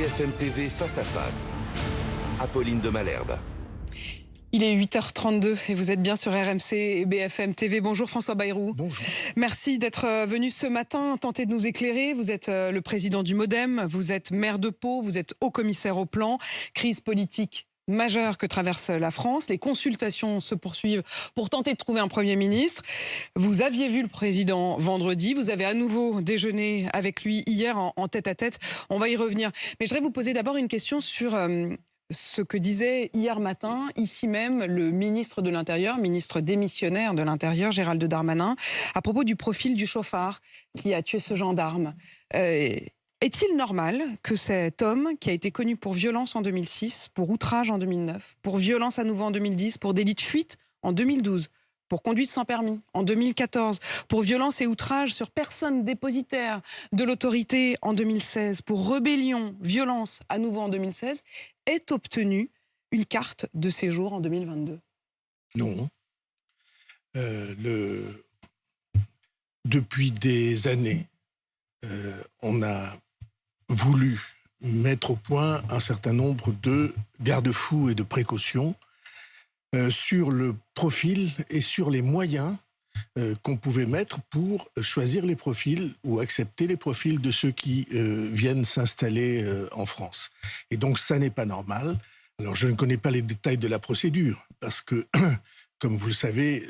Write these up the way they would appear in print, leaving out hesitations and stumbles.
BFM TV Face à Face. Apolline de Malherbe. Il est 8h32 et vous êtes bien sur RMC et BFM TV. Bonjour François Bayrou. Bonjour. Merci d'être venu ce matin tenter de nous éclairer. Vous êtes le président du MoDem, vous êtes maire de Pau, vous êtes haut commissaire au plan. Crise politique majeure que traverse la France. Les consultations se poursuivent pour tenter de trouver un Premier ministre. Vous aviez vu le président vendredi. Vous avez à nouveau déjeuné avec lui hier en tête-à-tête. On va y revenir. Mais je voudrais vous poser d'abord une question sur ce que disait hier matin, ici même, le ministre de l'Intérieur, ministre démissionnaire de l'Intérieur, Gérald Darmanin, à propos du profil du chauffard qui a tué ce gendarme. Est-il normal que cet homme, qui a été connu pour violence en 2006, pour outrage en 2009, pour violence à nouveau en 2010, pour délit de fuite en 2012, pour conduite sans permis en 2014, pour violence et outrage sur personne dépositaire de l'autorité en 2016, pour rébellion, violence à nouveau en 2016, ait obtenu une carte de séjour en 2022? Non. Depuis des années, on a voulu mettre au point un certain nombre de garde-fous et de précautions sur le profil et sur les moyens qu'on pouvait mettre pour choisir les profils ou accepter les profils de ceux qui viennent s'installer en France. Et donc ça n'est pas normal. Alors je ne connais pas les détails de la procédure parce que, comme vous le savez,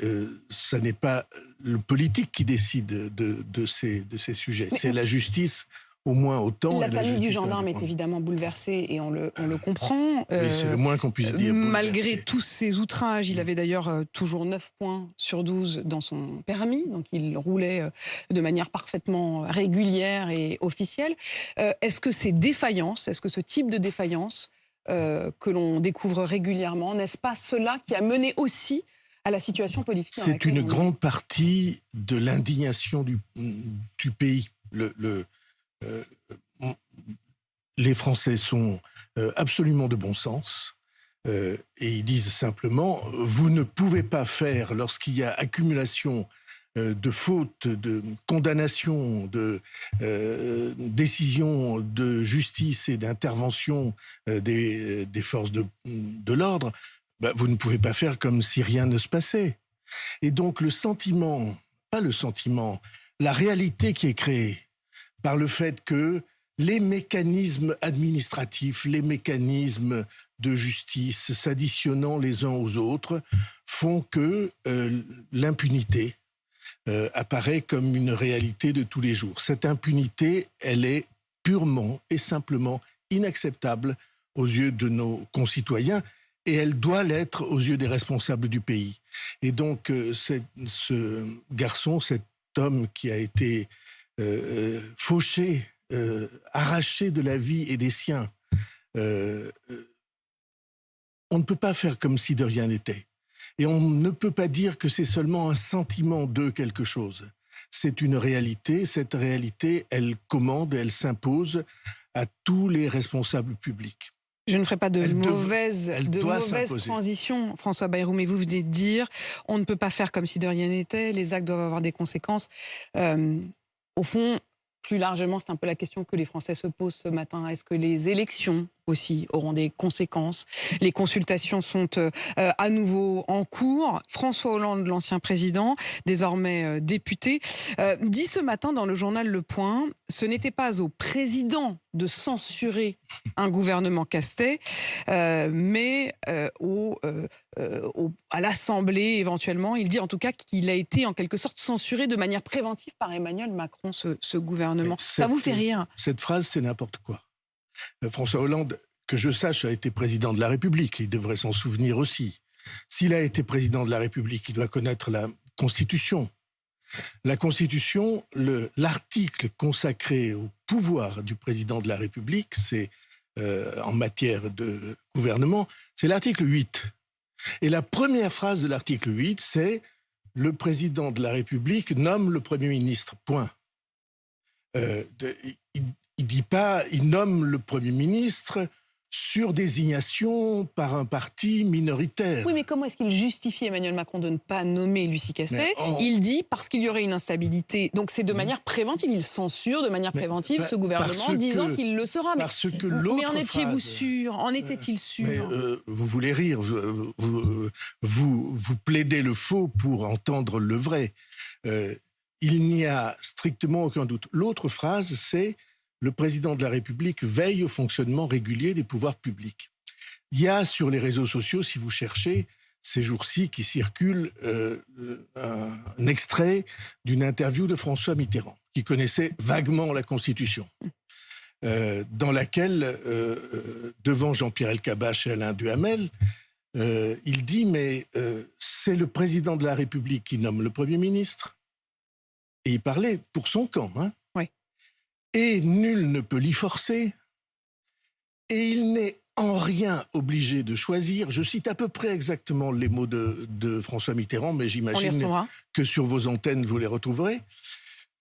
ça n'est pas le politique qui décide de ces sujets. C'est la justice au moins autant. La famille du gendarme est évidemment bouleversée et on le comprend. Oui, c'est le moins qu'on puisse dire. Malgré tous ces outrages, il avait d'ailleurs toujours 9 points sur 12 dans son permis, donc il roulait de manière parfaitement régulière et officielle. Est-ce que ces défaillances, est-ce que ce type de défaillance que l'on découvre régulièrement, n'est-ce pas cela qui a mené aussi à la situation politique? C'est une grande partie de l'indignation du pays. Les Français sont absolument de bon sens et ils disent simplement « vous ne pouvez pas faire, lorsqu'il y a accumulation de fautes, de condamnations, de décisions de justice et d'intervention des forces de l'ordre, vous ne pouvez pas faire comme si rien ne se passait ». Et donc le sentiment, pas le sentiment, la réalité qui est créée par le fait que les mécanismes administratifs, les mécanismes de justice s'additionnant les uns aux autres font que l'impunité apparaît comme une réalité de tous les jours. Cette impunité, elle est purement et simplement inacceptable aux yeux de nos concitoyens et elle doit l'être aux yeux des responsables du pays. Et donc ce garçon, cet homme qui a été fauché, arraché de la vie et des siens. On ne peut pas faire comme si de rien n'était. Et on ne peut pas dire que c'est seulement un sentiment de quelque chose. C'est une réalité. Cette réalité, elle commande, elle s'impose à tous les responsables publics. Je ne ferai pas de mauvaise transition, François Bayrou, mais vous venez de dire on ne peut pas faire comme si de rien n'était, les actes doivent avoir des conséquences. Au fond, plus largement, c'est un peu la question que les Français se posent ce matin. Est-ce que les élections aussi auront des conséquences? Les consultations sont à nouveau en cours. François Hollande, l'ancien président, désormais député, dit ce matin dans le journal Le Point, ce n'était pas au président de censurer un gouvernement Castex, mais à l'Assemblée éventuellement. Il dit en tout cas qu'il a été en quelque sorte censuré de manière préventive par Emmanuel Macron, ce gouvernement. Ça vous fait rire? Cette phrase, c'est n'importe quoi. François Hollande, que je sache, a été président de la République. Il devrait s'en souvenir aussi. S'il a été président de la République, il doit connaître la Constitution. La Constitution, l'article consacré au pouvoir du président de la République, c'est en matière de gouvernement, c'est l'article 8. Et la première phrase de l'article 8, c'est « Le président de la République nomme le Premier ministre ». Point. Il ne dit pas « il nomme le Premier ministre sur désignation par un parti minoritaire. Oui, mais comment est-ce qu'il justifie, Emmanuel Macron, de ne pas nommer Lucie Castet? Il dit parce qu'il y aurait une instabilité. Donc c'est de manière préventive. Il censure de manière préventive ce gouvernement, disant qu'il le sera. Parce que l'autre mais en étiez-vous phrase, sûr? En était-il sûr? vous voulez rire, vous plaidez le faux pour entendre le vrai. Il n'y a strictement aucun doute. L'autre phrase, c'est « Le président de la République veille au fonctionnement régulier des pouvoirs publics ». Il y a sur les réseaux sociaux, si vous cherchez, ces jours-ci qui circule un extrait d'une interview de François Mitterrand, qui connaissait vaguement la Constitution, dans laquelle, devant Jean-Pierre Elkabbach et Alain Duhamel, il dit « Mais c'est le président de la République qui nomme le Premier ministre ». Et il parlait pour son camp, hein. Oui. Et nul ne peut l'y forcer. Et il n'est en rien obligé de choisir. Je cite à peu près exactement les mots de François Mitterrand, mais j'imagine que sur vos antennes, vous les retrouverez.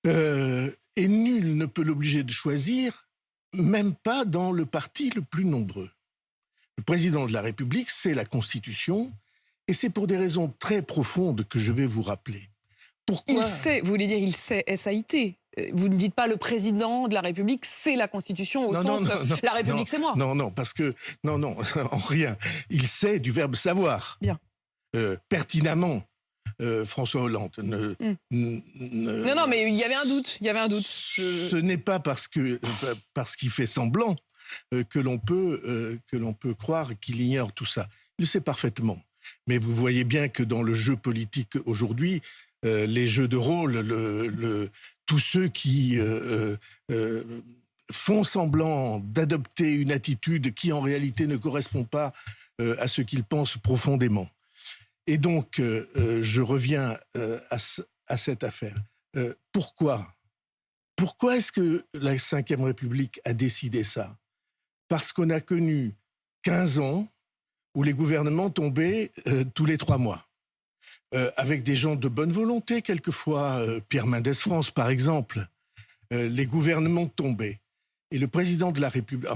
Et nul ne peut l'obliger de choisir, même pas dans le parti le plus nombreux. Le président de la République, c'est la Constitution, et c'est pour des raisons très profondes que je vais vous rappeler. Pourquoi ? Il sait, vous voulez dire il sait, SAIT. Vous ne dites pas le président de la République, c'est la Constitution au sens la République, c'est moi. Non, parce que, non, en rien. Il sait du verbe savoir. Bien. Pertinemment, François Hollande. Non, mais il y avait un doute. Ce n'est pas parce qu'il fait semblant que l'on peut croire qu'il ignore tout ça. Il le sait parfaitement. Mais vous voyez bien que dans le jeu politique aujourd'hui, les jeux de rôle, tous ceux qui font semblant d'adopter une attitude qui en réalité ne correspond pas à ce qu'ils pensent profondément. Et donc, je reviens à cette affaire. Pourquoi est-ce que la Ve République a décidé ça? Parce qu'on a connu 15 ans où les gouvernements tombaient tous les 3 mois. Avec des gens de bonne volonté, quelquefois, Pierre Mendès France, par exemple, les gouvernements tombaient. Et le président de la République,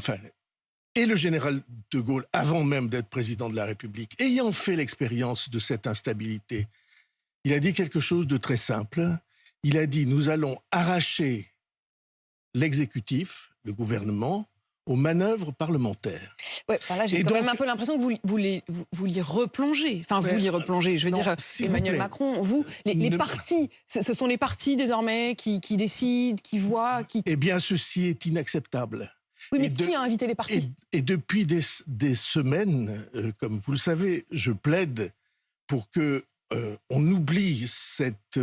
et le général de Gaulle, avant même d'être président de la République, ayant fait l'expérience de cette instabilité, il a dit quelque chose de très simple. Il a dit, nous allons arracher l'exécutif, le gouvernement, aux manœuvres parlementaires. Ouais, là, j'ai quand même un peu l'impression que vous l'y replongez. Enfin, vous l'y replongez. Je veux dire, Emmanuel Macron, les partis, ce sont les partis désormais qui décident, qui voient... Eh bien, ceci est inacceptable. Oui, mais qui a invité les partis? Et depuis des semaines, comme vous le savez, je plaide pour qu'on oublie cette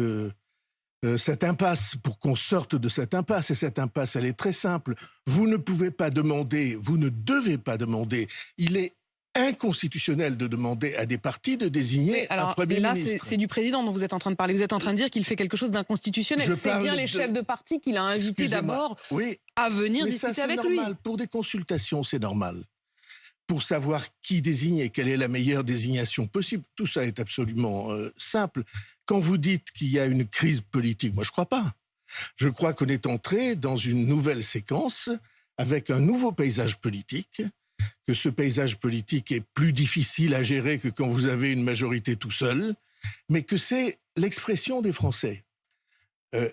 impasse, pour qu'on sorte de cette impasse. Et cette impasse, elle est très simple. Vous ne pouvez pas demander, vous ne devez pas demander. Il est inconstitutionnel de demander à des partis de désigner un Premier ministre. Là, c'est du président dont vous êtes en train de parler. Vous êtes en train de dire qu'il fait quelque chose d'inconstitutionnel. C'est bien les chefs de parti qu'il a invités d'abord à venir discuter avec lui. Pour des consultations, c'est normal. Pour savoir qui désigne et quelle est la meilleure désignation possible. Tout ça est absolument simple. Quand vous dites qu'il y a une crise politique, moi je ne crois pas. Je crois qu'on est entré dans une nouvelle séquence avec un nouveau paysage politique, que ce paysage politique est plus difficile à gérer que quand vous avez une majorité tout seul, mais que c'est l'expression des Français.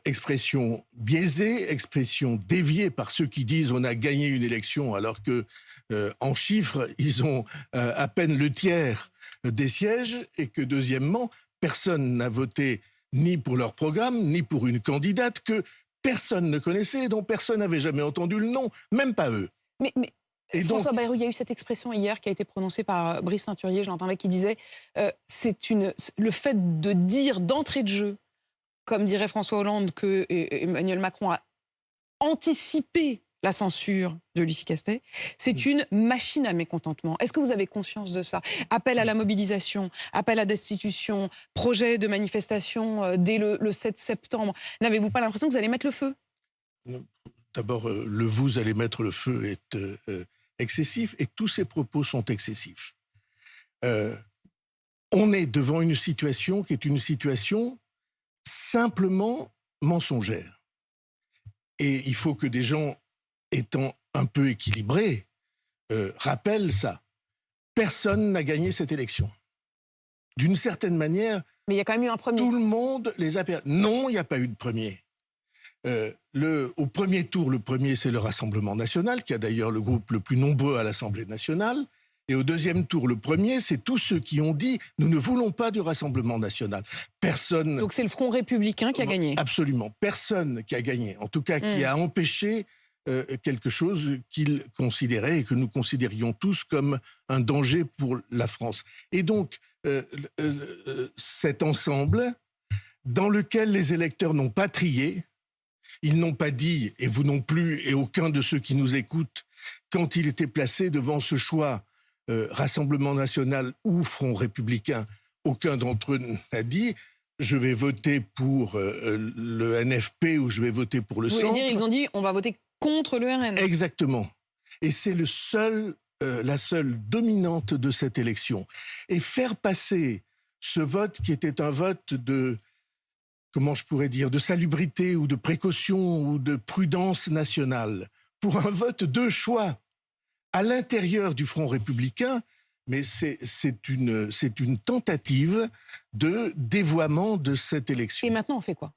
Expression biaisée, expression déviée par ceux qui disent on a gagné une élection alors que en chiffres, ils ont à peine le tiers des sièges et que deuxièmement, personne n'a voté ni pour leur programme, ni pour une candidate que personne ne connaissait, dont personne n'avait jamais entendu le nom, même pas eux. Mais François Bayrou, il y a eu cette expression hier qui a été prononcée par Brice Saint-Hurier, je l'entendais, qui disait le fait de dire d'entrée de jeu, comme dirait François Hollande, que Emmanuel Macron a anticipé la censure de Lucie Castet, c'est une machine à mécontentement. Est-ce que vous avez conscience de ça? Appel à la mobilisation, appel à destitution, projet de manifestation dès le 7 septembre. N'avez-vous pas l'impression que vous allez mettre le feu? D'abord, le « vous allez mettre le feu » est excessif et tous ces propos sont excessifs. On est devant une situation qui est une situation simplement mensongère. Et il faut que des gens étant un peu équilibrés rappelle ça. Personne n'a gagné cette élection. D'une certaine manière, Mais il y a quand même eu un premier. tout le monde les a perdus. Non, il n'y a pas eu de premier. Au premier tour, le premier, c'est le Rassemblement national, qui a d'ailleurs le groupe le plus nombreux à l'Assemblée nationale. Et au deuxième tour, le premier, c'est tous ceux qui ont dit « nous ne voulons pas du Rassemblement national ». Personne... Donc c'est le Front républicain qui a gagné. Absolument. Personne qui a gagné. En tout cas, qui a empêché quelque chose qu'ils considéraient et que nous considérions tous comme un danger pour la France. Et donc, cet ensemble dans lequel les électeurs n'ont pas trié, ils n'ont pas dit, et vous non plus, et aucun de ceux qui nous écoutent, quand il était placé devant ce choix Rassemblement national ou Front républicain, aucun d'entre eux n'a dit « je vais voter pour le NFP ou je vais voter pour le centre ». Vous voulez dire, ils ont dit « on va voter contre le RN ». Exactement. Et c'est la seule dominante de cette élection. Et faire passer ce vote qui était un vote de, comment je pourrais dire, de salubrité ou de précaution ou de prudence nationale pour un vote de choix à l'intérieur du Front républicain, mais c'est une tentative de dévoiement de cette élection. Et maintenant, on fait quoi ?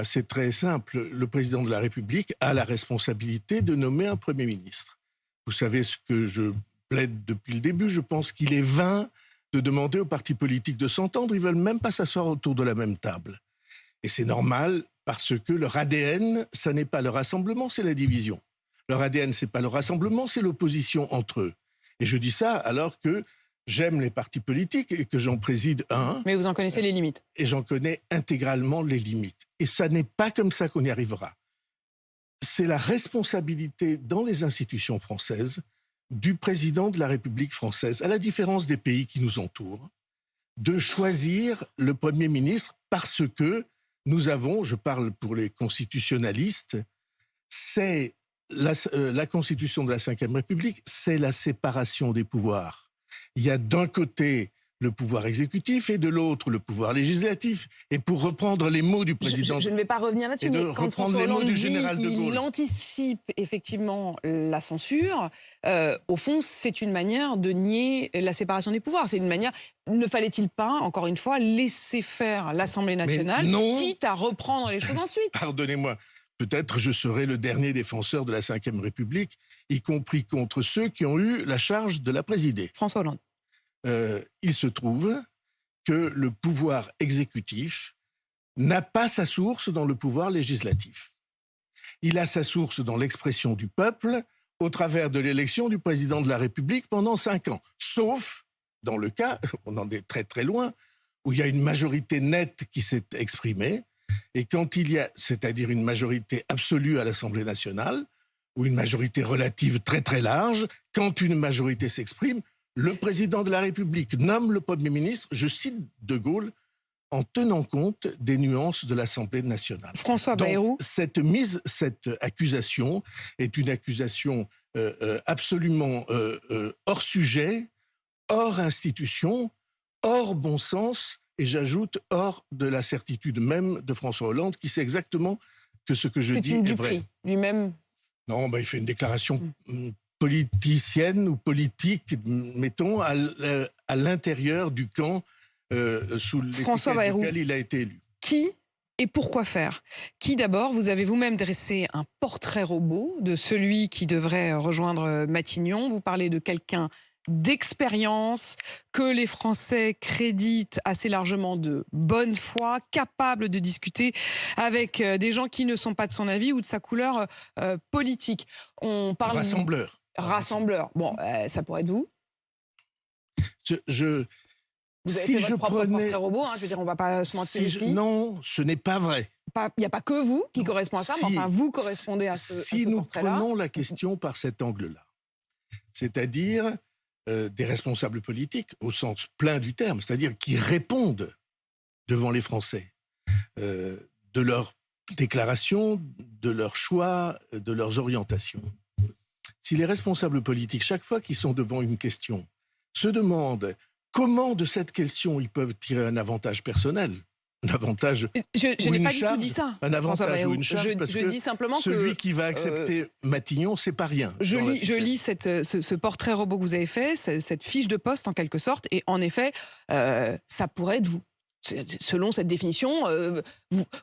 C'est très simple. Le président de la République a la responsabilité de nommer un Premier ministre. Vous savez ce que je plaide depuis le début. Je pense qu'il est vain de demander aux partis politiques de s'entendre. Ils ne veulent même pas s'asseoir autour de la même table. Et c'est normal parce que leur ADN, ça n'est pas le rassemblement, c'est la division. Leur ADN, c'est pas le rassemblement, c'est l'opposition entre eux. Et je dis ça alors que j'aime les partis politiques et que j'en préside un. Mais vous en connaissez les limites. Et j'en connais intégralement les limites. Et ça n'est pas comme ça qu'on y arrivera. C'est la responsabilité dans les institutions françaises du président de la République française, à la différence des pays qui nous entourent, de choisir le Premier ministre parce que nous avons, je parle pour les constitutionnalistes, c'est la Constitution de la Ve République, c'est la séparation des pouvoirs. Il y a d'un côté le pouvoir exécutif et de l'autre le pouvoir législatif. Et pour reprendre les mots du président... Je ne vais pas revenir là-dessus, mais quand François Hollande dit qu'il anticipe effectivement la censure, au fond, c'est une manière de nier la séparation des pouvoirs. C'est une manière... Ne fallait-il pas, encore une fois, laisser faire l'Assemblée nationale, quitte à reprendre les choses ensuite ? Pardonnez-moi. Peut-être je serai le dernier défenseur de la Ve République, y compris contre ceux qui ont eu la charge de la présider. François Hollande. Il se trouve que le pouvoir exécutif n'a pas sa source dans le pouvoir législatif. Il a sa source dans l'expression du peuple au travers de l'élection du président de la République pendant 5 ans. Sauf dans le cas, on en est très très loin, où il y a une majorité nette qui s'est exprimée. Et quand il y a, c'est-à-dire une majorité absolue à l'Assemblée nationale, ou une majorité relative très très large, quand une majorité s'exprime, le président de la République nomme le Premier ministre, je cite De Gaulle, en tenant compte des nuances de l'Assemblée nationale. François Bayrou. Cette accusation est une accusation absolument hors sujet, hors institution, hors bon sens, et j'ajoute hors de la certitude même de François Hollande, qui sait exactement que ce que je dis est vrai. Lui-même. Non, il fait une déclaration politicienne ou politique, mettons, à l'intérieur du camp sous l'étiquette duquel il a été élu. Qui et pourquoi faire ? Qui d'abord ? Vous avez vous-même dressé un portrait robot de celui qui devrait rejoindre Matignon. Vous parlez de quelqu'un d'expérience, que les Français créditent assez largement de bonne foi, capable de discuter avec des gens qui ne sont pas de son avis ou de sa couleur politique. On parle rassembleur. Rassembleur. Bon, ça pourrait être vous. Vous avez fait votre propre portrait robot, je veux dire, on ne va pas se mentir ici. Non, ce n'est pas vrai. Il n'y a pas que vous qui correspond à ça, mais enfin, vous correspondez à ce portrait-là. Si nous prenons la question par cet angle-là, c'est-à-dire des responsables politiques, au sens plein du terme, c'est-à-dire qui répondent devant les Français de leurs déclarations, de leurs choix, de leurs orientations. Si les responsables politiques, chaque fois qu'ils sont devant une question, se demandent comment de cette question ils peuvent tirer un avantage personnel, avantage Je ou n'ai une pas du tout charge, dit ça. un François avantage ou Bayrou. une charge, parce Je que dis simplement celui que qui va accepter Matignon, c'est pas rien. je dans la lis situation. ce portrait robot que vous avez fait, cette fiche de poste en quelque sorte, et en effet, ça pourrait être vous. Selon cette définition,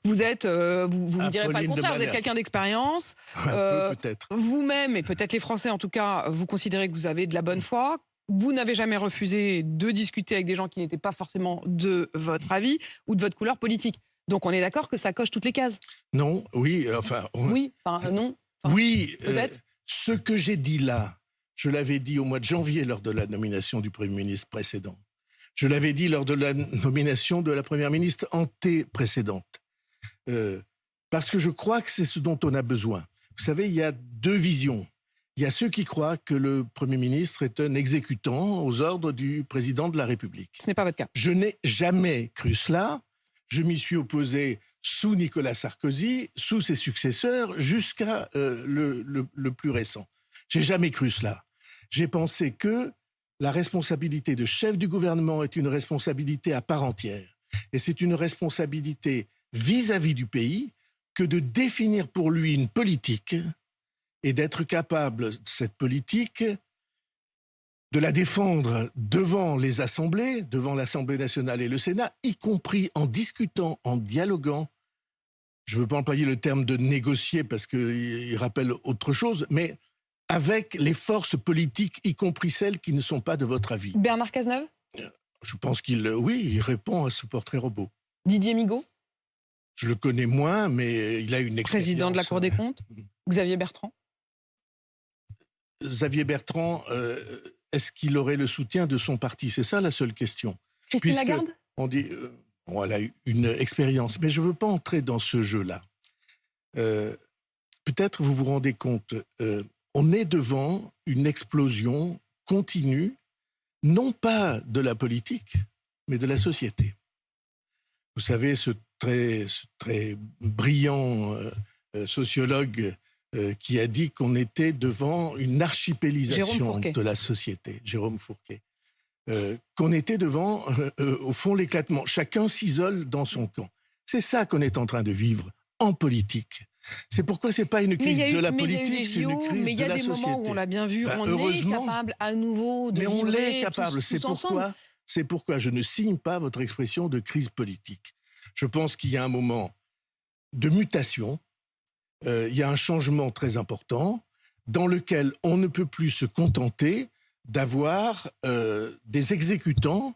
vous êtes, vous me direz pas le Apolline de contraire, vous êtes Malherbe. quelqu'un d'expérience. Un Euh, peu peut-être. Vous-même, et peut-être les Français en tout cas, vous considérez que vous avez de la bonne foi. Vous n'avez jamais refusé de discuter avec des gens qui n'étaient pas forcément de votre avis ou de votre couleur politique. Donc on est d'accord que ça coche toutes les cases. Non, oui, enfin... Oui, enfin non. Enfin, oui, peut-être. ce que j'ai dit là, je l'avais dit au mois de janvier lors de la nomination du Premier ministre précédent. Je l'avais dit lors de la nomination de la Première ministre précédente. Parce que je crois que c'est ce dont on a besoin. Vous savez, il y a deux visions. Il y a ceux qui croient que le Premier ministre est un exécutant aux ordres du président de la République. Ce n'est pas votre cas. Je n'ai jamais cru cela. Je m'y suis opposé sous Nicolas Sarkozy, sous ses successeurs, jusqu'à le plus récent. J'ai jamais cru cela. J'ai pensé que la responsabilité de chef du gouvernement est une responsabilité à part entière. Et c'est une responsabilité vis-à-vis du pays que de définir pour lui une politique et d'être capable, cette politique, de la défendre devant les assemblées, devant l'Assemblée nationale et le Sénat, y compris en discutant, en dialoguant. Je ne veux pas employer le terme de négocier parce qu'il rappelle autre chose, mais avec les forces politiques, y compris celles qui ne sont pas de votre avis. Bernard Cazeneuve? Je pense qu'il répond à ce portrait robot. Didier Migaud? Je le connais moins, mais il a une expérience. Président de la Cour des comptes? Xavier Bertrand? Xavier Bertrand, est-ce qu'il aurait le soutien de son parti? C'est ça la seule question. Christine Lagarde? On dit, elle a eu une expérience, mais je ne veux pas entrer dans ce jeu-là. Peut-être vous vous rendez compte, on est devant une explosion continue, non pas de la politique, mais de la société. Vous savez, ce très brillant sociologue qui a dit qu'on était devant une archipélisation de la société, Jérôme Fourquet, qu'on était devant, au fond, l'éclatement. Chacun s'isole dans son camp. C'est ça qu'on est en train de vivre en politique. C'est pourquoi ce n'est pas une crise de la politique, c'est une crise de la société. Mais il y a des moments où on l'a bien vu, on est capable à nouveau de vivre. Mais on l'est capable, ensemble. C'est pourquoi je ne signe pas votre expression de crise politique. Je pense qu'il y a un moment de mutation, il y a un changement très important dans lequel on ne peut plus se contenter d'avoir des exécutants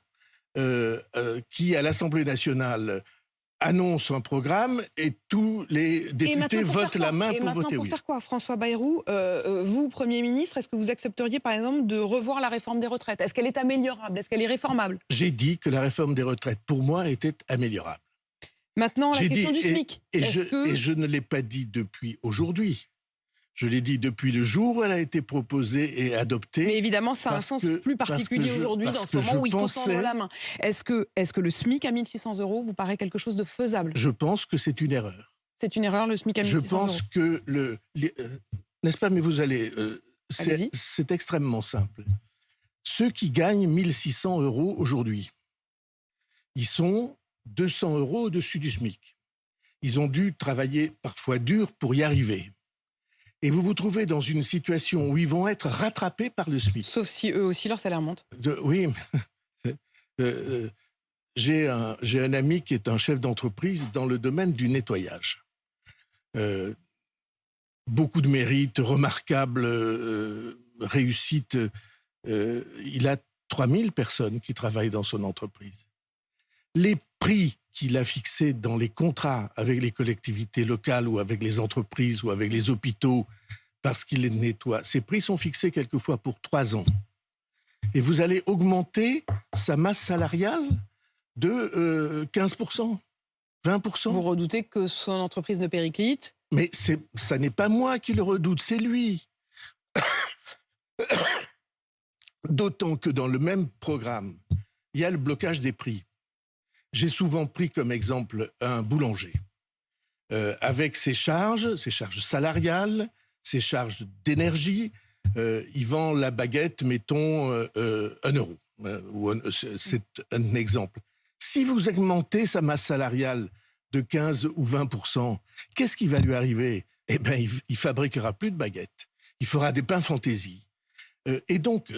qui, à l'Assemblée nationale, annonce un programme et tous les députés votent la main pour voter oui. Pour faire quoi, François Bayrou, vous, Premier ministre, est-ce que vous accepteriez, par exemple, de revoir la réforme des retraites? Est-ce qu'elle est améliorable? Est-ce qu'elle est réformable? J'ai dit que la réforme des retraites, pour moi, était améliorable. Maintenant, la question du SMIC. Et je ne l'ai pas dit depuis aujourd'hui. Je l'ai dit depuis le jour où elle a été proposée et adoptée. Mais évidemment, ça a un sens plus particulier aujourd'hui, dans ce moment où il faut tendre la main. Est-ce que le SMIC à 1 600 € vous paraît quelque chose de faisable? Je pense que c'est une erreur. C'est une erreur, le SMIC à 1 600 €? Je pense que n'est-ce pas, mais vous allez... c'est extrêmement simple. Ceux qui gagnent 1 600 € aujourd'hui, ils sont 200 € au-dessus du SMIC. Ils ont dû travailler parfois dur pour y arriver. Et vous vous trouvez dans une situation où ils vont être rattrapés par le SMIC. Sauf si eux aussi, leur salaire monte. Oui, j'ai un ami qui est un chef d'entreprise dans le domaine du nettoyage. Beaucoup de mérites, remarquable réussite. Il a 3000 personnes qui travaillent dans son entreprise. Les prix qu'il a fixés dans les contrats avec les collectivités locales ou avec les entreprises ou avec les hôpitaux parce qu'il les nettoie, ces prix sont fixés quelquefois pour 3 ans. Et vous allez augmenter sa masse salariale de 15%, 20%. Vous redoutez que son entreprise ne périclite? Mais ça n'est pas moi qui le redoute, c'est lui. D'autant que dans le même programme, il y a le blocage des prix. J'ai souvent pris comme exemple un boulanger. Avec ses charges salariales, ses charges d'énergie, il vend la baguette, mettons, 1 €. C'est un exemple. Si vous augmentez sa masse salariale de 15 ou 20%, qu'est-ce qui va lui arriver? Eh bien, il fabriquera plus de baguettes. Il fera des pains fantaisie. Et donc,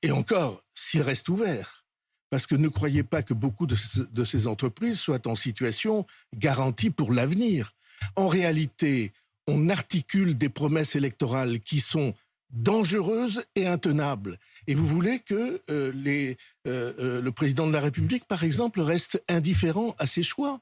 et encore, s'il reste ouvert. Parce que ne croyez pas que beaucoup de ces entreprises soient en situation garantie pour l'avenir. En réalité, on articule des promesses électorales qui sont dangereuses et intenables. Et vous voulez que le président de la République, par exemple, reste indifférent à ses choix.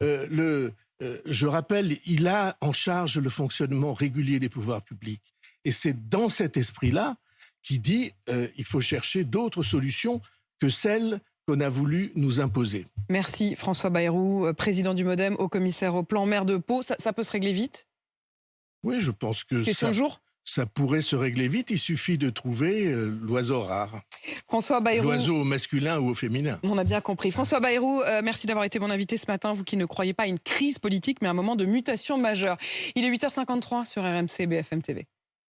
Je rappelle, il a en charge le fonctionnement régulier des pouvoirs publics. Et c'est dans cet esprit-là qu'il dit il faut chercher d'autres solutions que celles qu'on a voulu nous imposer. Merci François Bayrou, président du MoDem, haut commissaire au plan, maire de Pau. Ça peut se régler vite? Oui, je pense que Question de jour? ça pourrait se régler vite. Il suffit de trouver l'oiseau rare. François Bayrou. L'oiseau au masculin ou au féminin. On a bien compris. François Bayrou, merci d'avoir été mon invité ce matin. Vous qui ne croyez pas à une crise politique, mais à un moment de mutation majeure. Il est 8h53 sur RMC BFM TV.